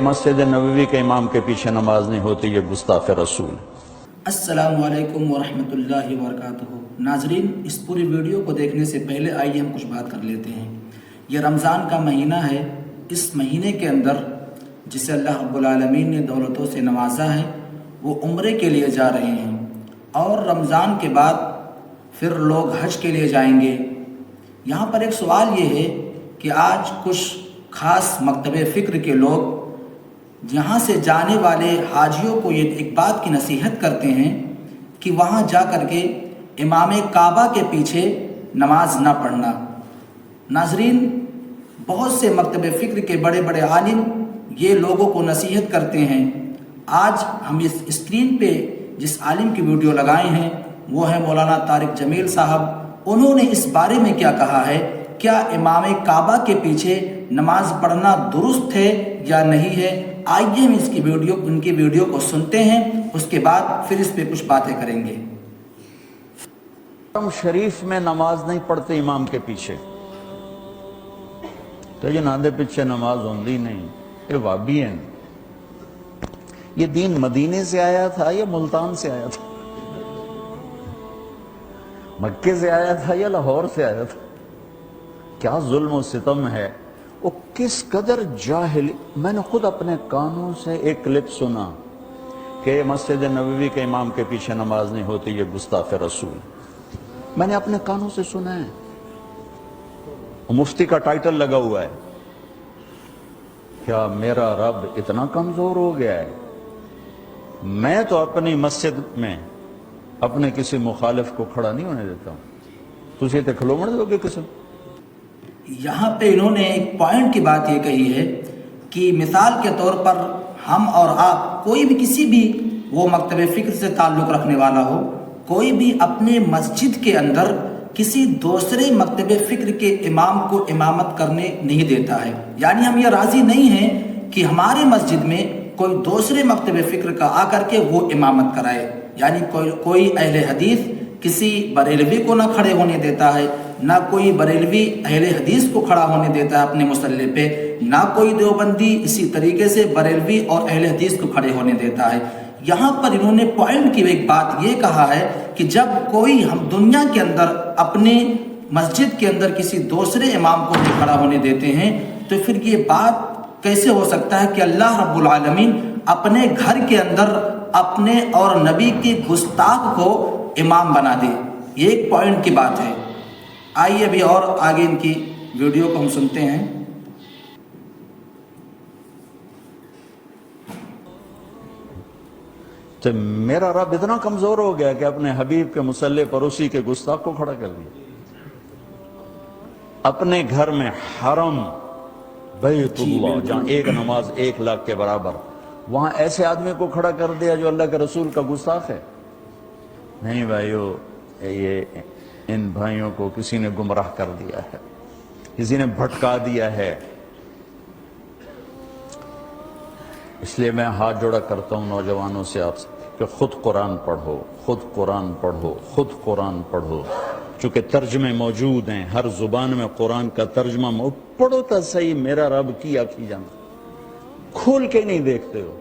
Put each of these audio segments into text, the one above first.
مسجد نبوی کے امام کے پیچھے نماز نہیں ہوتی، یہ گستاخ رسول ہے۔ السلام علیکم ورحمۃ اللہ وبرکاتہ۔ ناظرین، اس پوری ویڈیو کو دیکھنے سے پہلے آئیے ہم کچھ بات کر لیتے ہیں۔ یہ رمضان کا مہینہ ہے۔ اس مہینے کے اندر جسے اللہ رب العالمین نے دولتوں سے نوازا ہے، وہ عمرے کے لیے جا رہے ہیں، اور رمضان کے بعد پھر لوگ حج کے لیے جائیں گے۔ یہاں پر ایک سوال یہ ہے کہ آج کچھ خاص مکتب فکر کے لوگ یہاں سے جانے والے حاجیوں کو یہ ایک بات کی نصیحت کرتے ہیں کہ وہاں جا کر کے امام کعبہ کے پیچھے نماز نہ پڑھنا۔ ناظرین، بہت سے مکتب فکر کے بڑے بڑے عالم یہ لوگوں کو نصیحت کرتے ہیں۔ آج ہم اس اسکرین پہ جس عالم کی ویڈیو لگائے ہیں وہ ہے مولانا طارق جمیل صاحب۔ انہوں نے اس بارے میں کیا کہا ہے، کیا امام کعبہ کے پیچھے نماز پڑھنا درست ہے یا نہیں ہے، آئیے ہم ان کی ویڈیو کو سنتے ہیں، اس کے بعد پھر اس پہ کچھ باتیں کریں گے۔ حرم شریف میں نماز نہیں پڑھتے امام کے پیچھے، تو یہ ناندے پیچھے نماز ہوندی نہیں، یہ وابی ہیں۔ یہ دین مدینے سے آیا تھا یا ملتان سے آیا تھا، مکے سے آیا تھا یا لاہور سے آیا تھا؟ کیا ظلم و ستم ہے، وہ کس قدر جاہل۔ میں نے خود اپنے کانوں سے ایک کلپ سنا کہ مسجد نبوی کے امام کے پیچھے نماز نہیں ہوتی، یہ گستاخ رسول۔ میں نے اپنے کانوں سے سنا ہے، مفتی کا ٹائٹل لگا ہوا ہے۔ کیا میرا رب اتنا کمزور ہو گیا ہے؟ میں تو اپنی مسجد میں اپنے کسی مخالف کو کھڑا نہیں ہونے دیتا ہوں، تجھے تے کھلومڑ دو گے کسی؟ یہاں پہ انہوں نے ایک پوائنٹ کی بات یہ کہی ہے کہ مثال کے طور پر ہم اور آپ، کوئی بھی کسی بھی وہ مکتب فکر سے تعلق رکھنے والا ہو، کوئی بھی اپنے مسجد کے اندر کسی دوسرے مکتب فکر کے امام کو امامت کرنے نہیں دیتا ہے۔ یعنی ہم یہ راضی نہیں ہیں کہ ہمارے مسجد میں کوئی دوسرے مکتب فکر کا آ کر کے وہ امامت کرائے۔ یعنی کوئی اہل حدیث کسی بریلوی کو نہ کھڑے ہونے دیتا ہے، نہ کوئی بریلوی اہل حدیث کو کھڑا ہونے دیتا ہے اپنے مصلی پہ، نہ کوئی دیوبندی اسی طریقے سے بریلوی اور اہل حدیث کو کھڑے ہونے دیتا ہے۔ یہاں پر انہوں نے پوائنٹ کی ایک بات یہ کہا ہے کہ جب کوئی ہم دنیا کے اندر اپنے مسجد کے اندر کسی دوسرے امام کو نہیں کھڑا ہونے دیتے ہیں، تو پھر یہ بات کیسے ہو سکتا ہے کہ اللہ رب العالمین اپنے گھر کے اندر اپنے اور نبی کی گستاخ کو امام بنا دے؟ یہ ایک پوائنٹ کی بات ہے۔ آئیے ابھی اور آگے ان کی ویڈیو کو ہم سنتے ہیں۔ تو میرا رب اتنا کمزور ہو گیا کہ اپنے حبیب کے مصلی پر اسی کے گستاخ کو کھڑا کر دیا۔ اپنے گھر میں حرم بیت اللہ، جہاں ایک نماز 1,00,000 کے برابر، وہاں ایسے آدمی کو کھڑا کر دیا جو اللہ کے رسول کا گستاخ ہے۔ نہیں بھائیو، یہ ان بھائیوں کو کسی نے گمراہ کر دیا ہے، کسی نے بھٹکا دیا ہے۔ اس لیے میں ہاتھ جوڑا کرتا ہوں نوجوانوں سے آپ سے کہ خود قرآن پڑھو، خود قرآن پڑھو، خود قرآن پڑھو۔ چونکہ ترجمے موجود ہیں، ہر زبان میں قرآن کا ترجمہ پڑھو تا صحیح، میرا رب کی آکھی جانا، کھول کے نہیں دیکھتے ہو۔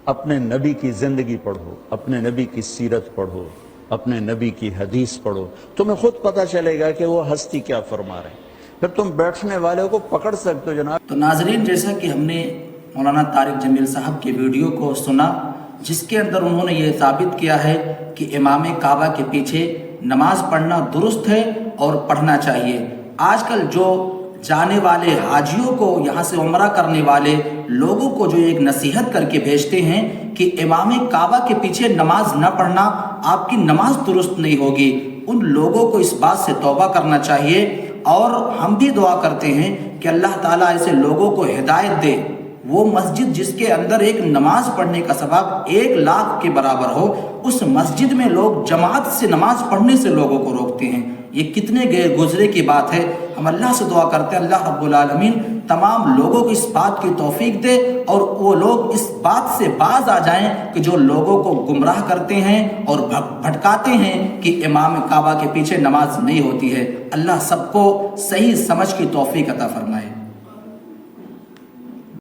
اپنے نبی کی زندگی پڑھو، اپنے نبی کی سیرت پڑھو، اپنے نبی کی حدیث پڑھو، تمہیں خود پتہ چلے گا کہ وہ ہستی کیا فرما رہے ہیں، پھر تم بیٹھنے والے کو پکڑ سکتے ہو جناب۔ تو ناظرین، جیسا کہ ہم نے مولانا طارق جمیل صاحب کی ویڈیو کو سنا، جس کے اندر انہوں نے یہ ثابت کیا ہے کہ امام کعبہ کے پیچھے نماز پڑھنا درست ہے اور پڑھنا چاہیے۔ آج کل جو جانے والے حاجیوں کو، یہاں سے عمرہ کرنے والے لوگوں کو جو ایک نصیحت کر کے بھیجتے ہیں کہ امام کعبہ کے پیچھے نماز نہ پڑھنا، آپ کی نماز درست نہیں ہوگی، ان لوگوں کو اس بات سے توبہ کرنا چاہیے۔ اور ہم بھی دعا کرتے ہیں کہ اللہ تعالیٰ ایسے لوگوں کو ہدایت دے۔ وہ مسجد جس کے اندر ایک نماز پڑھنے کا ثواب 1,00,000 کے برابر ہو، اس مسجد میں لوگ جماعت سے نماز پڑھنے سے لوگوں کو روکتے ہیں، یہ کتنے غیر گزرے کی بات ہے۔ ہم اللہ سے دعا کرتے ہیں اللہ رب العالمین تمام لوگوں کو اس بات کی توفیق دے، اور وہ لوگ اس بات سے باز آ جائیں کہ جو لوگوں کو گمراہ کرتے ہیں اور بھٹکاتے ہیں کہ امام کعبہ کے پیچھے نماز نہیں ہوتی ہے۔ اللہ سب کو صحیح سمجھ کی توفیق عطا فرمائے۔